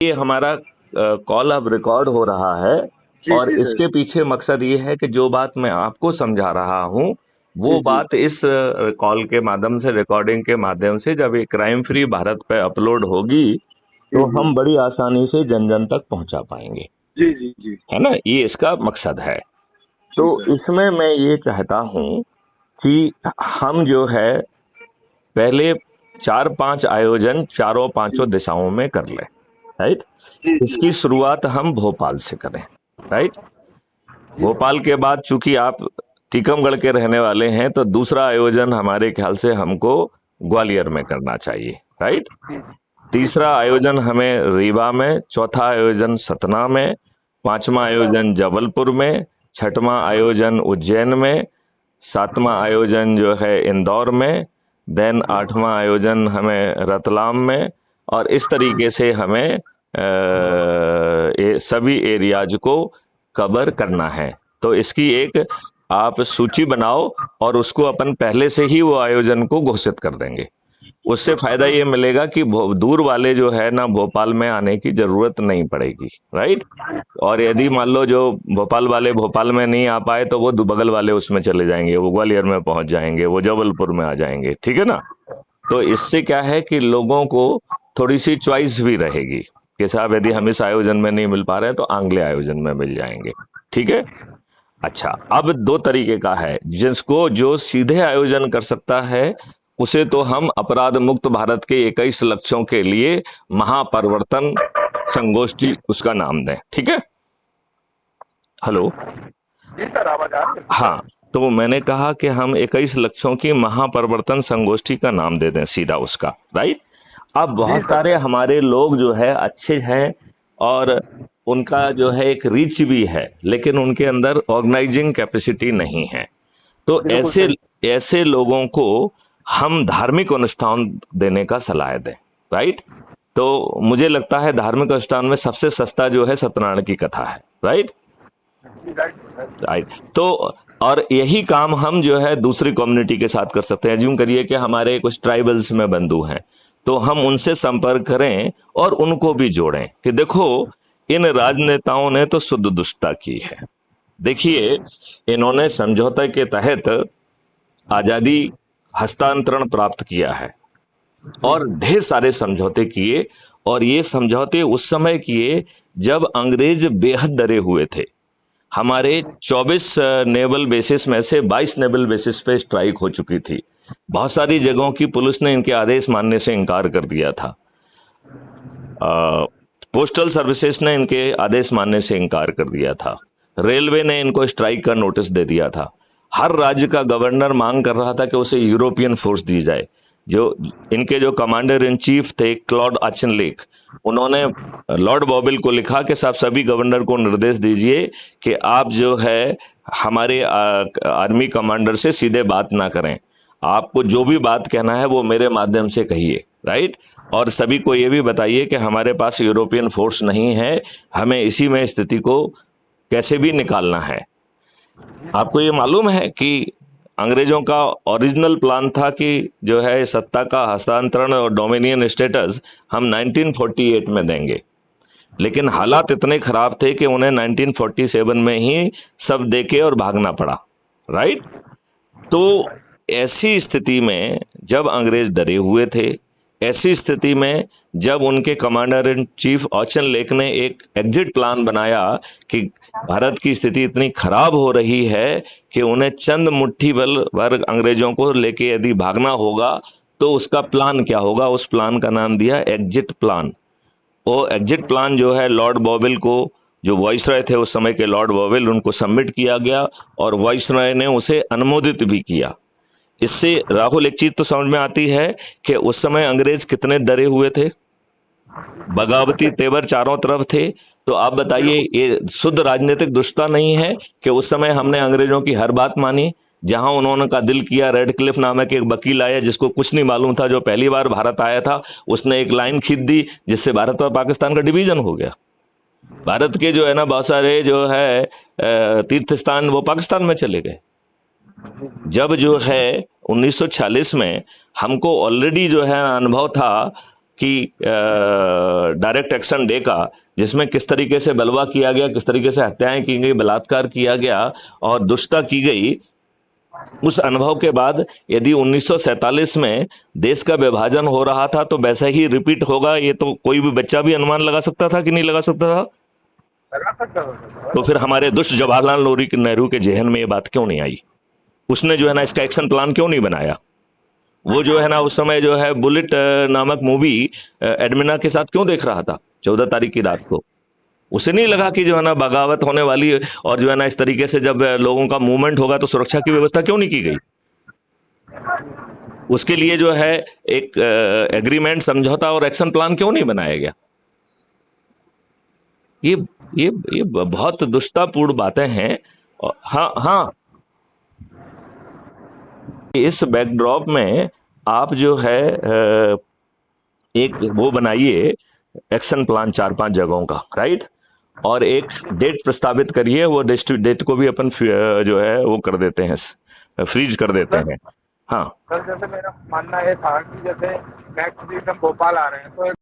ये हमारा कॉल अब रिकॉर्ड हो रहा है और जी इसके पीछे मकसद ये है कि जो बात मैं आपको समझा रहा हूँ वो जी बात इस कॉल के माध्यम से, रिकॉर्डिंग के माध्यम से जब ये क्राइम फ्री भारत पे अपलोड होगी तो जी हम बड़ी आसानी से जन जन तक पहुंचा पाएंगे, जी जी जी है ना। ये इसका मकसद है। तो जी सर। इसमें मैं ये चाहता हूँ कि हम जो है पहले 4-5 आयोजन चारों जी पांचों दिशाओं में कर लें, राइट। जी जी इसकी शुरुआत हम भोपाल से करें, राइट। जी भोपाल के बाद चूंकि आप टीकमगढ़ के रहने वाले हैं तो दूसरा आयोजन हमारे ख्याल से हमको ग्वालियर में करना चाहिए, राइट। तीसरा आयोजन हमें रीवा में, चौथा आयोजन सतना में, पांचवा आयोजन जबलपुर में, छठवां आयोजन उज्जैन में, सातवां आयोजन जो है इंदौर में, देन आठवां आयोजन हमें रतलाम में, और इस तरीके से हमें सभी एरियाज को कवर करना है। तो इसकी एक आप सूची बनाओ और उसको अपन पहले से ही वो आयोजन को घोषित कर देंगे। उससे फायदा ये मिलेगा कि दूर वाले जो है ना भोपाल में आने की जरूरत नहीं पड़ेगी, राइट। और यदि मान लो जो भोपाल वाले भोपाल में नहीं आ पाए तो वो बगल वाले उसमें चले जाएंगे, वो ग्वालियर में पहुंच जाएंगे, वो जबलपुर में आ जाएंगे, ठीक है ना। तो इससे क्या है कि लोगों को थोड़ी सी चॉइस भी रहेगी कि साहब यदि हम इस आयोजन में नहीं मिल पा रहे हैं तो अगले आयोजन में मिल जाएंगे, ठीक है। अच्छा, अब दो तरीके का है। जिसको जो सीधे आयोजन कर सकता है उसे तो हम अपराध मुक्त भारत के 21 लक्ष्यों के लिए महापरिवर्तन संगोष्ठी उसका नाम दें, ठीक है। हेलो। जी सर, आवाज आ रही है? हाँ, तो मैंने कहा कि हम 21 लक्ष्यों की महापरिवर्तन संगोष्ठी का नाम दे दें सीधा उसका, राइट। अब जी बहुत सर। सारे हमारे लोग जो है अच्छे हैं और उनका जो है एक रीच भी है, लेकिन उनके अंदर ऑर्गेनाइजिंग कैपेसिटी नहीं है। तो बिल्कुल ऐसे सही। ऐसे लोगों को हम धार्मिक अनुष्ठान देने का सलाह दें, राइट। तो मुझे लगता है धार्मिक अनुष्ठान में सबसे सस्ता जो है सत्यनारायण की कथा है, राइट। जी, राइट सर। राइट। तो और यही काम हम जो है दूसरी कम्युनिटी के साथ कर सकते हैं। यूं करिए कि हमारे कुछ ट्राइबल्स में बंधु हैं तो हम उनसे संपर्क करें और उनको भी जोड़ें कि देखो इन राजनेताओं ने तो शुद्ध दुष्टता की है। देखिए, इन्होंने समझौते के तहत आजादी हस्तांतरण प्राप्त किया है और ढेर सारे समझौते किए, और ये समझौते उस समय किए जब अंग्रेज बेहद डरे हुए थे। हमारे 24 नेवल बेसिस में से 22 नेवल बेसिस पे स्ट्राइक हो चुकी थी। बहुत सारी जगहों की पुलिस ने इनके आदेश मानने से इनकार कर दिया था। पोस्टल सर्विसेज ने इनके आदेश मानने से इनकार कर दिया था। रेलवे ने इनको स्ट्राइक का नोटिस दे दिया था। हर राज्य का गवर्नर मांग कर रहा था कि उसे यूरोपियन फोर्स दी जाए। जो इनके जो कमांडर इन चीफ थे क्लॉड ऑचनलेक, उन्होंने लॉर्ड बॉबिल को लिखा कि साहब सभी गवर्नर को निर्देश दीजिए कि आप जो है हमारे आर्मी कमांडर से सीधे बात ना करें, आपको जो भी बात कहना है वो मेरे माध्यम से कहिए, राइट। और सभी को ये भी बताइए कि हमारे पास यूरोपियन फोर्स नहीं है, हमें इसी में स्थिति को कैसे भी निकालना है। आपको ये मालूम है कि अंग्रेजों का ओरिजिनल प्लान था कि जो है सत्ता का हस्तांतरण और डोमिनियन स्टेटस हम 1948 में देंगे, लेकिन हालात इतने खराब थे कि उन्हें 1947 में ही सब देके और भागना पड़ा, राइट। तो ऐसी स्थिति में जब अंग्रेज डरे हुए थे, ऐसी स्थिति में जब उनके कमांडर इन चीफ ऑचन लेक ने एक एग्जिट प्लान बनाया कि भारत की स्थिति इतनी खराब हो रही है कि उन्हें चंद मुट्ठी बल वर्ग अंग्रेजों को लेके यदि भागना होगा तो उसका प्लान क्या होगा, उस प्लान का नाम दिया एग्जिट प्लान। वो एग्जिट प्लान जो है लॉर्ड बॉबिल को, जो वाइसरॉय थे उस समय के लॉर्ड बॉबिल, उनको सबमिट किया गया और वाइसरॉय ने उसे अनुमोदित भी किया। इससे राहुल एक चीज तो समझ में आती है कि उस समय अंग्रेज कितने डरे हुए थे, बगावती तेवर चारों तरफ थे। तो आप बताइए ये शुद्ध राजनीतिक दुष्टता नहीं है कि उस समय हमने अंग्रेजों की हर बात मानी। जहां उन्होंने का दिल किया, रेड क्लिफ नामक एक वकील आया जिसको कुछ नहीं मालूम था, जो पहली बार भारत आया था, उसने एक लाइन खींच दी जिससे भारत और पाकिस्तान का डिवीजन हो गया। भारत के जो है ना बहुत सारे जो है तीर्थ स्थान वो पाकिस्तान में चले गए। जब जो है 1946 में हमको ऑलरेडी जो है अनुभव था कि डायरेक्ट एक्शन डे का, जिसमें किस तरीके से बलवा किया गया, किस तरीके से हत्याएं की गई, बलात्कार किया गया और दुष्टता की गई, उस अनुभव के बाद यदि 1947 में देश का विभाजन हो रहा था तो वैसा ही रिपीट होगा, ये तो कोई भी बच्चा भी अनुमान लगा सकता था कि नहीं लगा सकता था? लगा सकता था। तो फिर हमारे दुष्ट जवाहरलाल नेहरू के जहन में ये बात क्यों नहीं आई? उसने जो है ना इसका एक्शन प्लान क्यों नहीं बनाया? वो जो है ना उस समय जो है बुलेट नामक मूवी एडमिना के साथ क्यों देख रहा था 14 तारीख की रात को? उसे नहीं लगा कि जो है ना बगावत होने वाली है और जो है ना इस तरीके से जब लोगों का मूवमेंट होगा तो सुरक्षा की व्यवस्था क्यों नहीं की गई? उसके लिए जो है एक एग्रीमेंट, समझौता और एक्शन प्लान क्यों नहीं बनाया गया? ये बहुत दुष्टतापूर्ण बातें हैं। हाँ हाँ, इस बैकड्रॉप में आप जो है एक वो बनाइए एक्शन प्लान 4-5 जगहों का, राइट, और एक डेट प्रस्तावित करिए। वो डेट को भी अपन जो है वो कर देते हैं, फ्रीज कर देते हैं। हाँ सर, जैसे मेरा मानना ये था कि जैसे नेक्स्ट वीक हम भोपाल आ रहे हैं तो